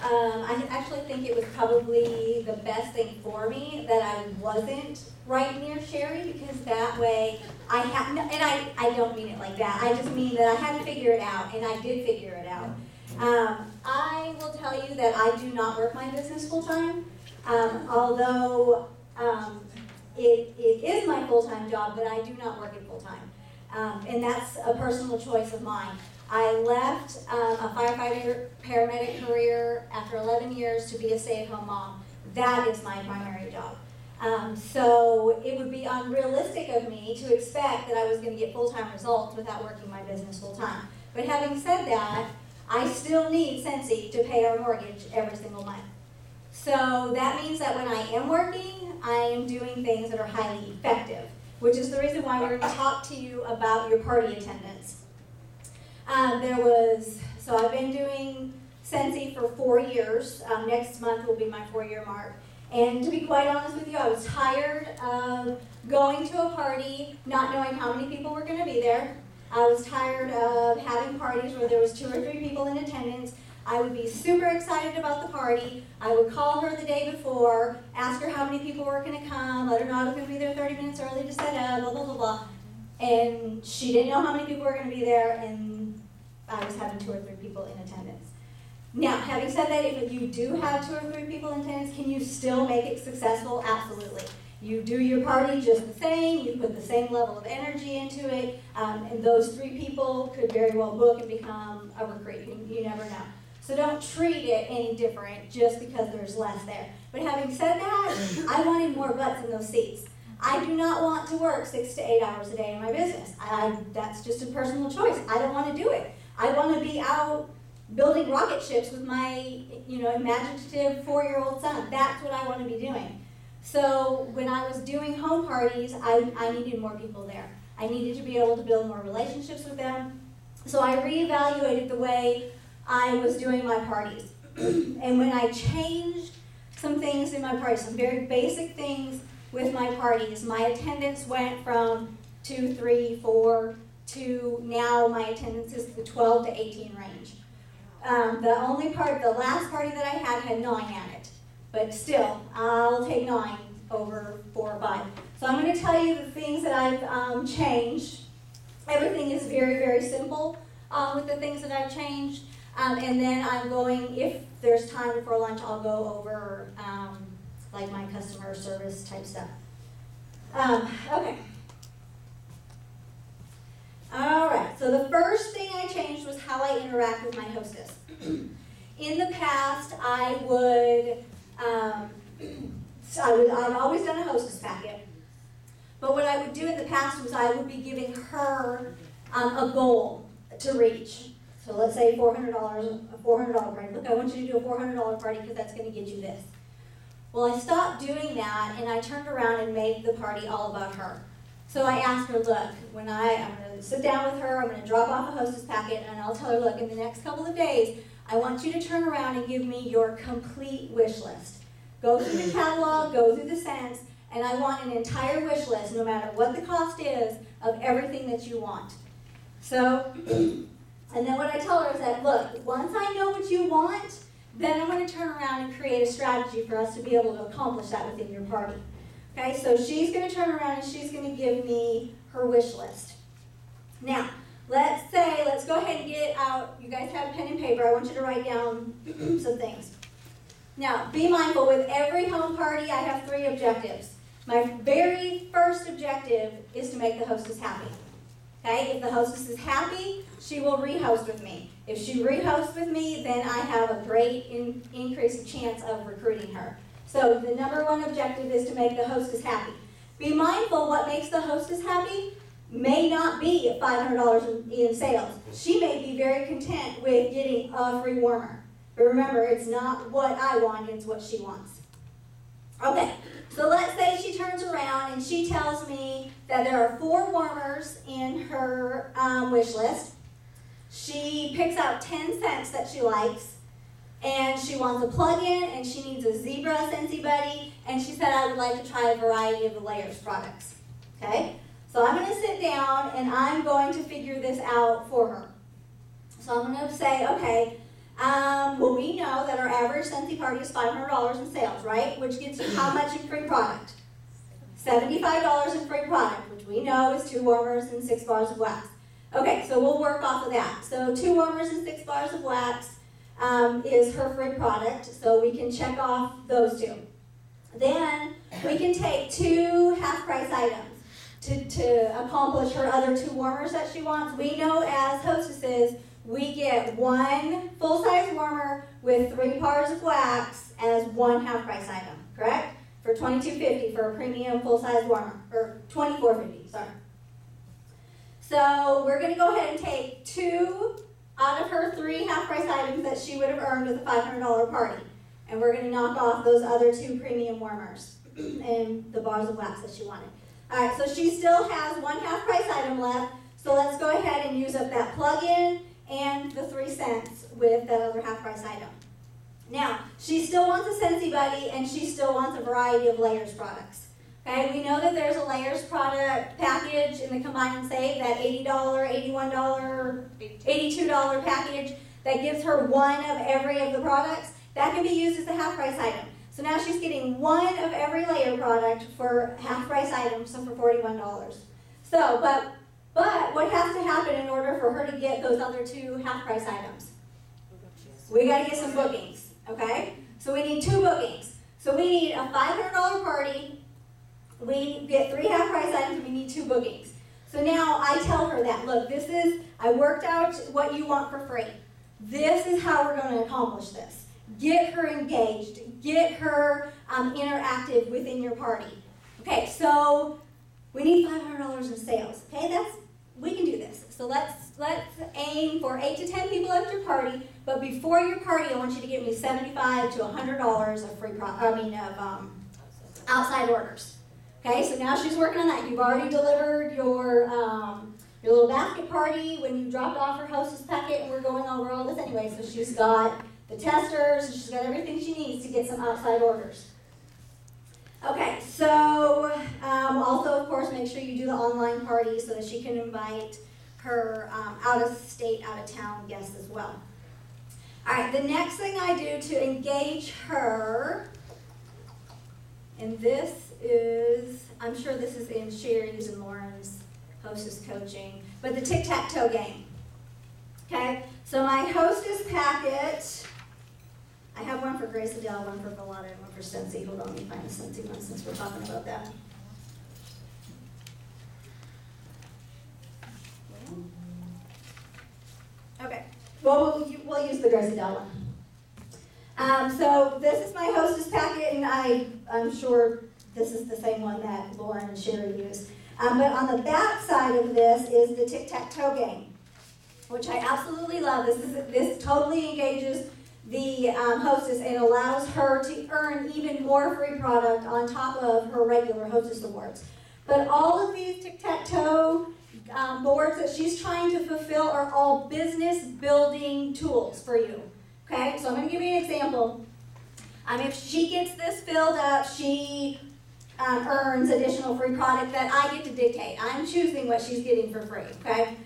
I actually think it was probably the best thing for me that I wasn't right near Sherri, because that way I had, and I don't mean it like that, I just mean that I had to figure it out, and I did figure it out. I will tell you that I do not work my business full-time, although it is my full-time job, but I do not work it full-time. And that's a personal choice of mine. I left a firefighter paramedic career after 11 years to be a stay-at-home mom. That is my primary job. So it would be unrealistic of me to expect that I was going to get full-time results without working my business full-time. But having said that, I still need Scentsy to pay our mortgage every single month. So that means that when I am working, I am doing things that are highly effective, which is the reason why we're going to talk to you about your party attendance. So I've been doing Scentsy for 4 years. Next month will be my 4-year mark. And to be quite honest with you, I was tired of going to a party, not knowing how many people were going to be there. I was tired of having parties where there was 2 or 3 people in attendance. I would be super excited about the party. I would call her the day before, ask her how many people were going to come, let her know I was going to be there 30 minutes early to set up, blah, blah, blah, blah. And she didn't know how many people were going to be there, and I was having 2 or 3 people in attendance. Now, having said that, if you do have 2 or 3 people in attendance, can you still make it successful? Absolutely. You do your party just the same, you put the same level of energy into it, and those 3 people could very well book and become a recruit. You never know. So don't treat it any different just because there's less there. But having said that, I wanted more butts in those seats. I do not want to work 6 to 8 hours a day in my business. That's just a personal choice. I don't want to do it. I want to be out building rocket ships with my, imaginative 4-year-old son. That's what I want to be doing. So when I was doing home parties, I needed more people there. I needed to be able to build more relationships with them. So I reevaluated the way I was doing my parties. And when I changed some things in my parties, some very basic things with my parties, my attendance went from 2, 3, 4 to now my attendance is the 12 to 18 range. The last party that I had 9 at it. But still, I'll take 9 over 4 or 5. So I'm going to tell you the things that I've changed. Everything is very, very simple with the things that I've changed. And then I'm going, if there's time before lunch, I'll go over like my customer service type stuff. Okay. All right, so the first thing I changed was how I interact with my hostess. In the past, I've always done a hostess packet. But what I would do in the past was I would be giving her a goal to reach. So let's say $400, a $400 party. Look, I want you to do a $400 party because that's going to get you this. Well, I stopped doing that, and I turned around and made the party all about her. So I asked her, look, when I'm going to sit down with her, I'm going to drop off a hostess packet, and I'll tell her, look, in the next couple of days, I want you to turn around and give me your complete wish list. Go through the catalog, go through the scents, and I want an entire wish list, no matter what the cost is, of everything that you want. So, and then what I tell her is that, look, once I know what you want, then I'm going to turn around and create a strategy for us to be able to accomplish that within your party. Okay, so she's going to turn around and she's going to give me her wish list. Now, let's go ahead and get out, you guys have pen and paper, I want you to write down some things. Now, be mindful, with every home party I have 3 objectives. My very first objective is to make the hostess happy. Okay, if the hostess is happy, she will rehost with me. If she rehosts with me, then I have a great increase of chance of recruiting her. So the number 1 objective is to make the hostess happy. Be mindful, what makes the hostess happy may not be $500 in sales. She may be very content with getting a free warmer. But remember, it's not what I want, it's what she wants. Okay, so let's say she turns around and she tells me that there are 4 warmers in her wish list. She picks out 10 scents that she likes. And she wants a plug-in, and she needs a zebra Scentsy buddy, and she said I would like to try a variety of the Layers products. Okay? So I'm going to sit down, and I'm going to figure this out for her. So I'm going to say, okay, well, we know that our average Scentsy party is $500 in sales, right? Which gets you how much in free product? $75 in free product, which we know is 2 warmers and 6 bars of wax. Okay, so we'll work off of that. So 2 warmers and 6 bars of wax is her free product, so we can check off those 2. Then we can take 2 half-price items to accomplish her other 2 warmers that she wants. We know as hostesses, we get 1 full-size warmer with 3 bars of wax as 1 half-price item, correct? For $22.50 for a premium full-size warmer, or $24.50, sorry. So we're going to go ahead and take 2 out of her 3 half-price items that she would have earned with a $500 party. And we're going to knock off those other 2 premium warmers and the bars of wax that she wanted. All right, so she still has 1 half-price item left. So let's go ahead and use up that plug-in and the 3 cents with that other half-price item. Now, she still wants a Scentsy Buddy, and she still wants a variety of layers products. Okay, we know that there's a layers product package in the Combine and Save, that $80, $81, $82 package that gives her 1 of every of the products. That can be used as a half-price item. So now she's getting 1 of every layer product for half-price items, so for $41. So, but what has to happen in order for her to get those other 2 half-price items? We got to get some bookings, okay? So we need 2 bookings. So we need a $500 party. We get 3 half-price items. We need 2 bookings. So now I tell her that, look, I worked out what you want for free. This is how we're going to accomplish this. Get her engaged. Get her interactive within your party. Okay, so we need $500 in sales. Okay, we can do this. So let's aim for 8 to 10 people at your party. But before your party, I want you to give me $75 to $100 of outside orders. Okay, so now she's working on that. You've already delivered your little basket party when you dropped off her Hostess packet, and we're going over all this anyway. So she's got the testers, and she's got everything she needs to get some outside orders. Okay, so also, of course, make sure you do the online party so that she can invite her out-of-state, out-of-town guests as well. All right, the next thing I do to engage her, and this is, I'm sure this is in Sherri's and Lauren's Hostess coaching, but the Tic Tac Toe game. Okay, so my Hostess packet, I have one for Grace Adele, one for Velada, and one for Scentsy. Hold on, let me find the Scentsy one since we're talking about that. Okay, well, we'll use the Grace Adele one. So this is my Hostess packet, and I'm sure this is the same one that Lauren and Sherri use. But on the back side of this is the Tic Tac Toe game, which I absolutely love. This totally engages the hostess and allows her to earn even more free product on top of her regular Hostess awards. But all of these Tic Tac Toe boards that she's trying to fulfill are all business building tools for you. Okay, so I'm going to give you an example. If she gets this filled up, she earns additional free product that I get to dictate. I'm choosing what she's getting for free. Okay,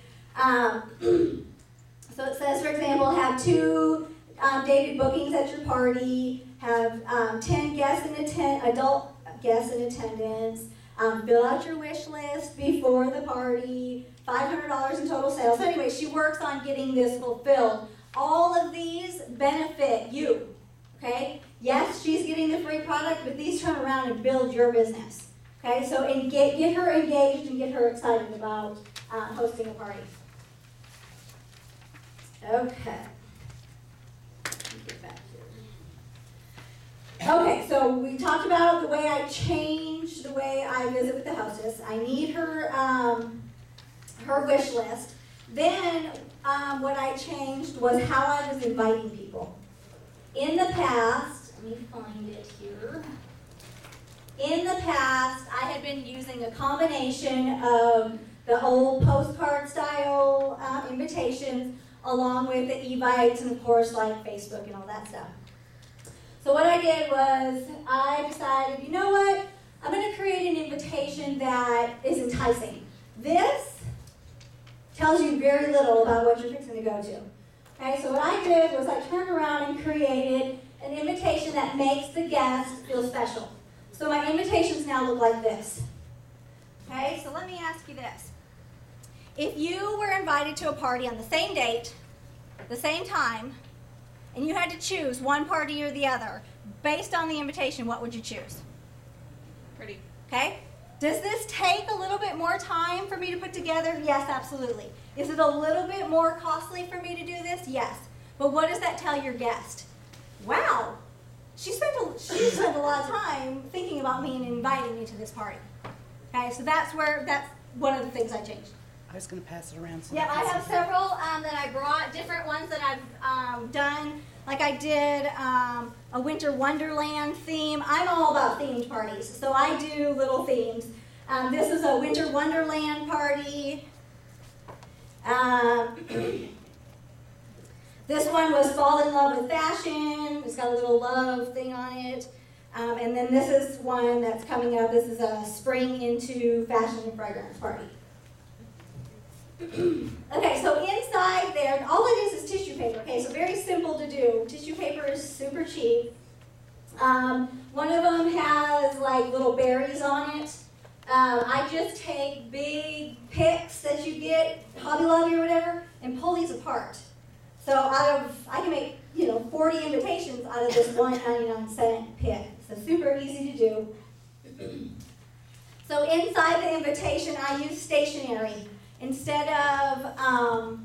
so it says, for example, have 2 dated bookings at your party, have 10 guests adult guests in attendance, fill out your wish list before the party, $500 in total sales. Anyway, she works on getting this fulfilled. All of these benefit you, okay? Yes, she's getting the free product, but these turn around and build your business, okay? So get her engaged and get her excited about hosting a party. Okay. Get back here. Okay, so we talked about the way I change the way I visit with the hostess. I need her her wish list. Then what I changed was how I was inviting people. In the past, let me find it here. In the past, I had been using a combination of the old postcard style invitations along with the evites and of course like Facebook and all that stuff. So what I did was I decided, you know what? I'm going to create an invitation that is enticing. This tells you very little about what you're fixing to go to. Okay, so what I did was I turned around and created an that makes the guest feel special. So my invitations now look like this. Okay, so let me ask you this. If you were invited to a party on the same date, the same time, and you had to choose one party or the other, based on the invitation, what would you choose? Pretty. Okay? Does this take a little bit more time for me to put together? Yes, absolutely. Is it a little bit more costly for me to do this? Yes. But what does that tell your guest? Wow, she spent a lot of time thinking about me and inviting me to this party. Okay, so that's one of the things I changed. I was going to pass it around. So Yeah, I have several that I brought, different ones that I've done. Like I did a Winter Wonderland theme. I'm all about themed parties, so I do little themes. This is a Winter Wonderland party. This one was Fall in Love with Fashion. It's got a little love thing on it. And then this is one that's coming up. This is a Spring into Fashion and Fragrance party. Okay, so inside there, all it is tissue paper. Okay, so very simple to do. Tissue paper is super cheap. One of them has like little berries on it. I just take big picks that you get, Hobby Lobby or whatever, and pull these apart. So I can make 40 invitations out of this one 99-cent pick. So super easy to do. So inside the invitation, I use stationery. Instead of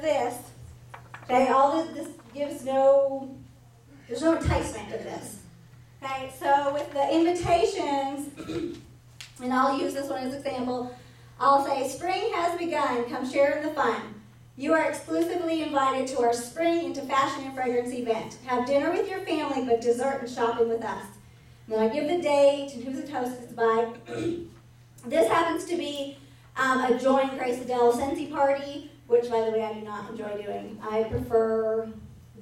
this, okay, this gives there's no enticement to this. Okay, so with the invitations, and I'll use this one as an example, I'll say, spring has begun, come share in the fun. You are exclusively invited to our Spring into Fashion and Fragrance event. Have dinner with your family, but dessert and shopping with us. And then I give the date and who's the hostess by. This happens to be a joint Grace Adele Scentsy party, which, by the way, I do not enjoy doing. I prefer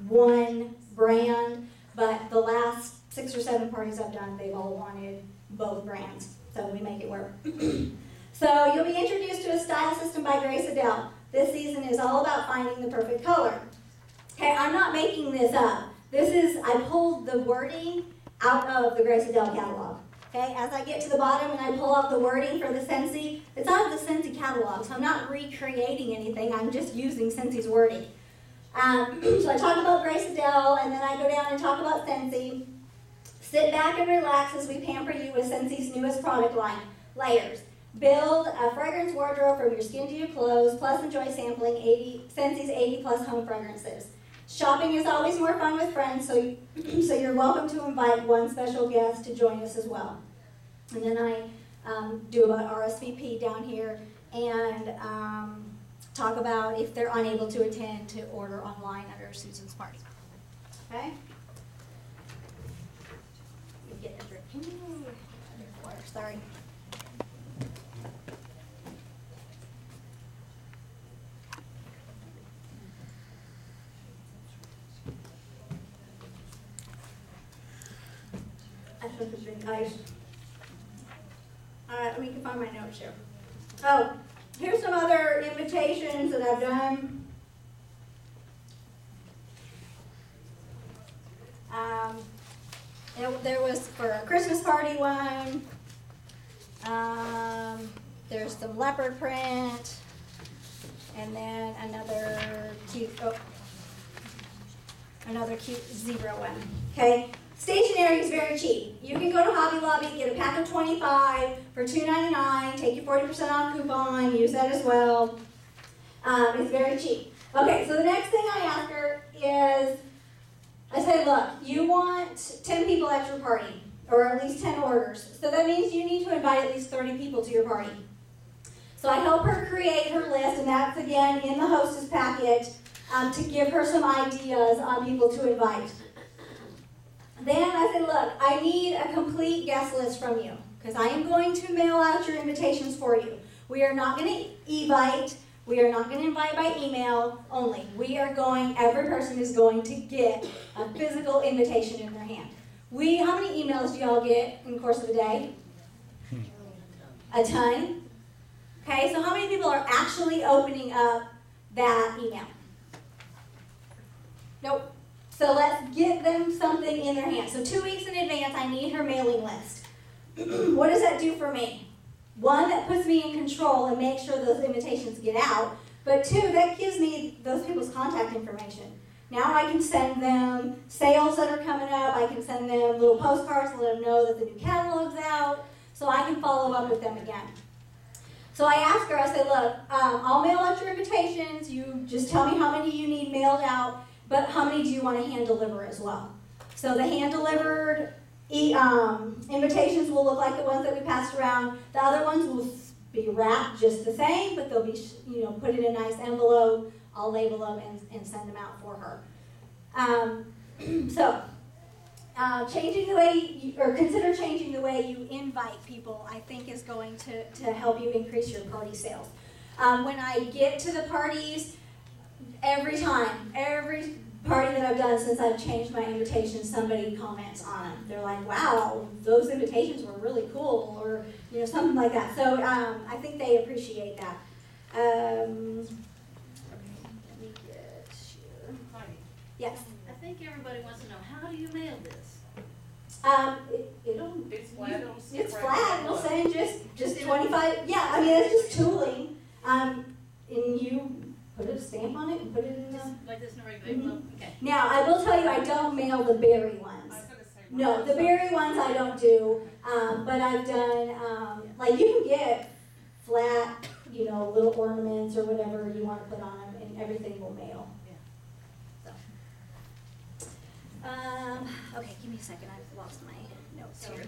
one brand, but the last 6 or 7 parties I've done, they've all wanted both brands, so we make it work. So you'll be introduced to a style system by Grace Adele. This season is all about finding the perfect color. Okay, I'm not making this up. I pulled the wording out of the Grace Adele catalog. Okay, as I get to the bottom and I pull out the wording for the Scentsy, it's out of the Scentsy catalog, so I'm not recreating anything, I'm just using Scentsy's wording. So I talk about Grace Adele, and then I go down and talk about Scentsy. Sit back and relax as we pamper you with Scentsy's newest product line, Layers. Build a fragrance wardrobe from your skin to your clothes, plus enjoy sampling Scentsy's 80-plus home fragrances. Shopping is always more fun with friends, so you're welcome to invite one special guest to join us as well. And then I do about RSVP down here and talk about if they're unable to attend to order online under Susan's party. Okay? You get a drink. Water, sorry. I took a drink ice. All right, let me find my notes here. Oh, here's some other invitations that I've done. There was for a Christmas party one. There's some leopard print, and then another cute zebra one. Okay. Stationery is very cheap. You can go to Hobby Lobby, get a pack of 25 for $2.99, take your 40% off coupon, use that as well. It's very cheap. Okay, so the next thing I ask her is, I say, look, you want 10 people at your party, or at least 10 orders. So that means you need to invite at least 30 people to your party. So I help her create her list, and that's, again, in the Hostess packet, to give her some ideas on people to invite. Then I said, look, I need a complete guest list from you, because I am going to mail out your invitations for you. We are not going to evite. We are not going to invite by email only. Every person is going to get a physical invitation in their hand. How many emails do y'all get in the course of the day? A ton. Okay, so how many people are actually opening up that email? Nope. So let's get them something in their hands. So 2 weeks in advance, I need her mailing list. What does that do for me? One, that puts me in control and makes sure those invitations get out. But two, that gives me those people's contact information. Now I can send them sales that are coming up. I can send them little postcards to let them know that the new catalog's out. So I can follow up with them again. So I asked her, I said, look, I'll mail out your invitations. You just tell me how many you need mailed out, but how many do you want to hand deliver as well? So the hand delivered invitations will look like the ones that we passed around. The other ones will be wrapped just the same, but they'll be, put in a nice envelope. I'll label them and send them out for her. Changing the way, consider changing the way you invite people, I think is going to help you increase your party sales. When I get to the parties, every party that I've done since I've changed my invitations, somebody comments on them. They're like, wow, those invitations were really cool, or something like that. So I think they appreciate that. Let me get here. Heidi. Yes. I think everybody wants to know, how do you mail this? It's flat. It's flat. It'll say just 25. Yeah, I mean it's just tooling. And you put a stamp on it and put it in the. Like this in a regular envelope. Okay. Now I will tell you, I don't mail the berry ones. No, the berry ones I don't do. But I've done like you can get flat, little ornaments or whatever you want to put on them, and everything will mail. Okay, give me a second. I've lost my notes here.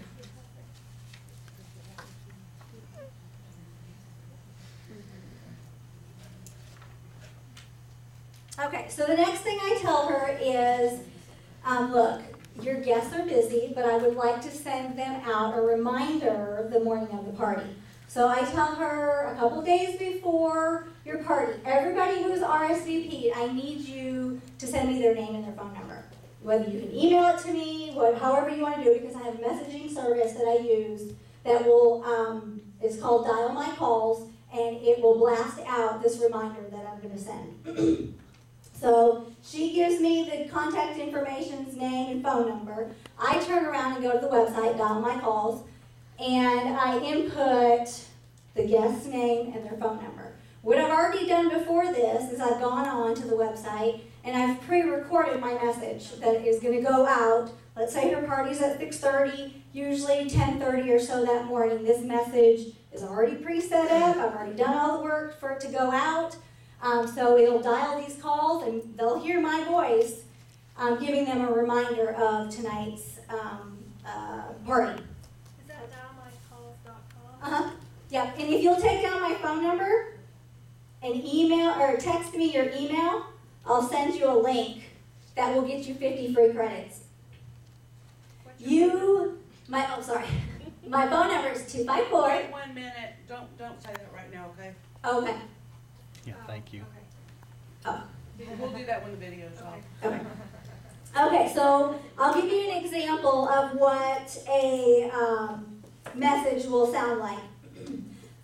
Okay, so the next thing I tell her is, look, your guests are busy, but I would like to send them out a reminder the morning of the party. So I tell her a couple days before your party, everybody who's RSVP'd, I need you to send me their name and their phone number. Whether you can email it to me, however you want to do it, because I have a messaging service that I use that will, it's called Dial My Calls, and it will blast out this reminder that I'm going to send. So she gives me the contact information's name and phone number. I turn around and go to the website, Dial My Calls, and I input the guest's name and their phone number. What I've already done before this is I've gone on to the website and I've pre-recorded my message that is going to go out. Let's say her party's at 6:30, usually 10:30 or so that morning. This message is already pre-set up. I've already done all the work for it to go out. So it'll dial these calls and they'll hear my voice giving them a reminder of tonight's party. Is that dialmycalls.com? Uh-huh. Yeah, and if you'll take down my phone number and email or text me your email, I'll send you a link that will get you 50 free credits. My phone number is 254. Wait 1 minute. Don't say that right now, okay? Okay. Yeah, thank you. Oh. We'll do that when the video's on. Okay. Okay, so I'll give you an example of what a message will sound like.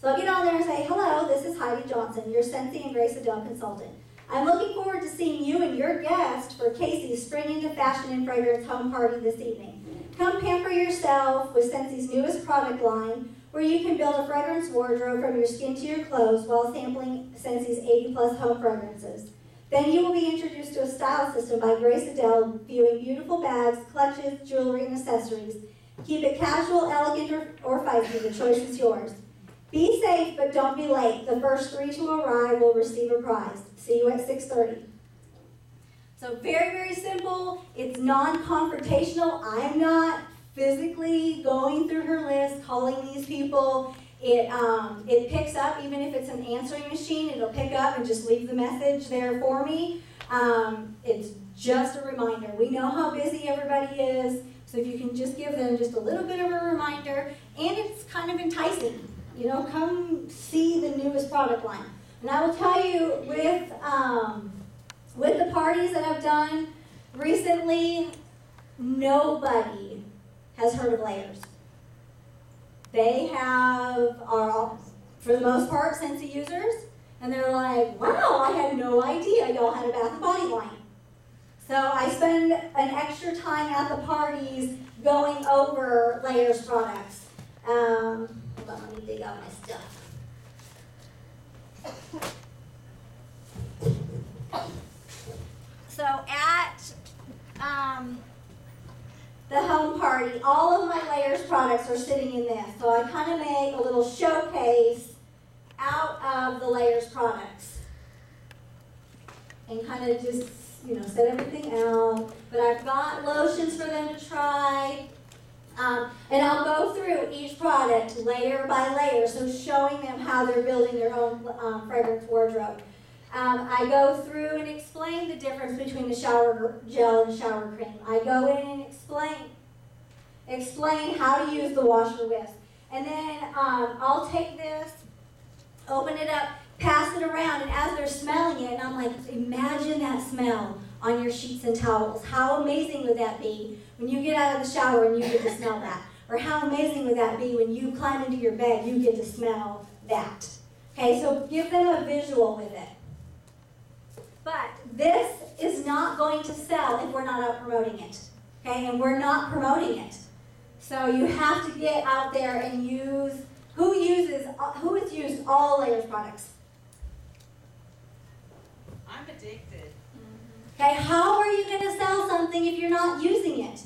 So I'll get on there and say, hello, this is Heidi Johnson, your Scentsy and Grace Adele consultant. I'm looking forward to seeing you and your guest for Casey's Spring into Fashion and Fragrance home party this evening. Come pamper yourself with Scentsy's newest product line, where you can build a fragrance wardrobe from your skin to your clothes while sampling Scentsy's 80-plus home fragrances. Then you will be introduced to a style system by Grace Adele, viewing beautiful bags, clutches, jewelry, and accessories. Keep it casual, elegant, or feisty. The choice is yours. Be safe, but don't be late. The first 3 to arrive will receive a prize. See you at 6:30. So very, very simple. It's non-confrontational. I'm not physically going through her list, calling these people. It picks up, even if it's an answering machine, it'll pick up and just leave the message there for me. It's just a reminder. We know how busy everybody is, so if you can just give them just a little bit of a reminder, and it's kind of enticing. Come see the newest product line. And I will tell you, with the parties that I've done recently, nobody has heard of layers. They are, for the most part, Scentsy users, and they're like, wow, I had no idea y'all had a Bath and Body line. So I spend an extra time at the parties going over Layers products. Hold on, let me dig out my stuff. So at the home party, all of my Layers products are sitting in this. So I kind of make a little showcase out of the Layers products. And kind of just, set everything out. But I've got lotions for them to try. And I'll go through each product layer by layer, so showing them how they're building their own fragrance wardrobe. I go through and explain the difference between the shower gel and shower cream. I go in and explain how to use the washer whisk. And then I'll take this, open it up, pass it around, and as they're smelling it, and I'm like, imagine that smell on your sheets and towels. How amazing would that be when you get out of the shower and you get to smell that? Or how amazing would that be when you climb into your bed, you get to smell that? Okay, so give them a visual with it. But this is not going to sell if we're not out promoting it. Okay, and we're not promoting it. So you have to get out there and use, who has used all Layers products? I'm addicted. Okay, how are you going to sell something if you're not using it?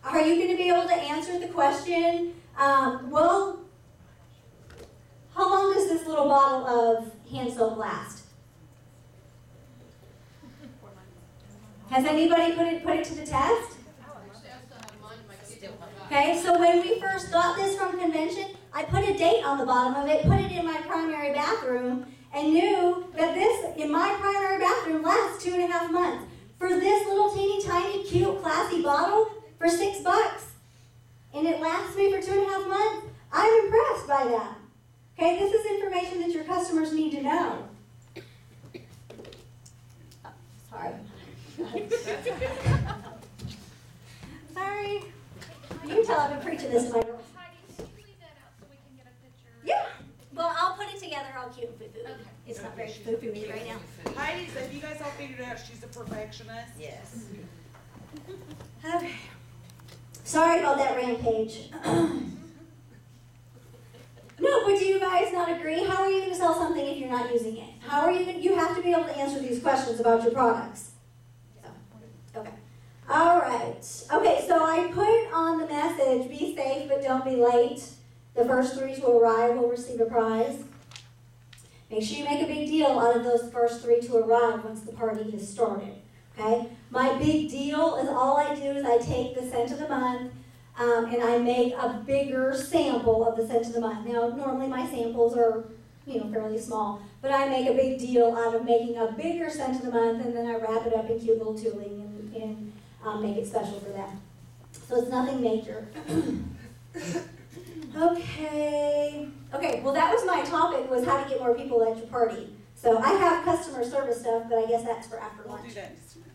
Are you going to be able to answer the question, well, how long does this little bottle of hand soap last? Has anybody put it to the test? Okay, so when we first got this from convention, I put a date on the bottom of it, put it in my primary bathroom, and knew that this, in my primary bathroom, lasts 2.5 months. For this little teeny tiny, cute, classy bottle, for $6, and it lasts me for 2.5 months, I'm impressed by that. Okay, this is information that your customers need to know. Oh, sorry. Sorry. You can tell I've been preaching this to my girls. Heidi, can you leave that out so we can get a picture? Yeah. Well, I'll put it together all cute and foo-foo. Okay. It's not very foo-foo right now. Heidi, so have you guys all figured out she's a perfectionist? Yes. Okay. Sorry about that rampage. No, but do you guys not agree? How are you going to sell something if you're not using it? How are you going to, you have to be able to answer these questions about your products. So, okay. All right. Okay, so I put on the message, be safe but don't be late. The first 3 to arrive will receive a prize. Make sure you make a big deal out of those first 3 to arrive once the party has started. Okay? My big deal is all I do is I take the scent of the month and I make a bigger sample of the scent of the month. Now, normally my samples are, fairly small, but I make a big deal out of making a bigger scent of the month, and then I wrap it up in cute little tooling and make it special for them. So it's nothing major. Okay, well that was my topic, was how to get more people at your party. So I have customer service stuff, but I guess that's for after We'll lunch. do that in just a minute.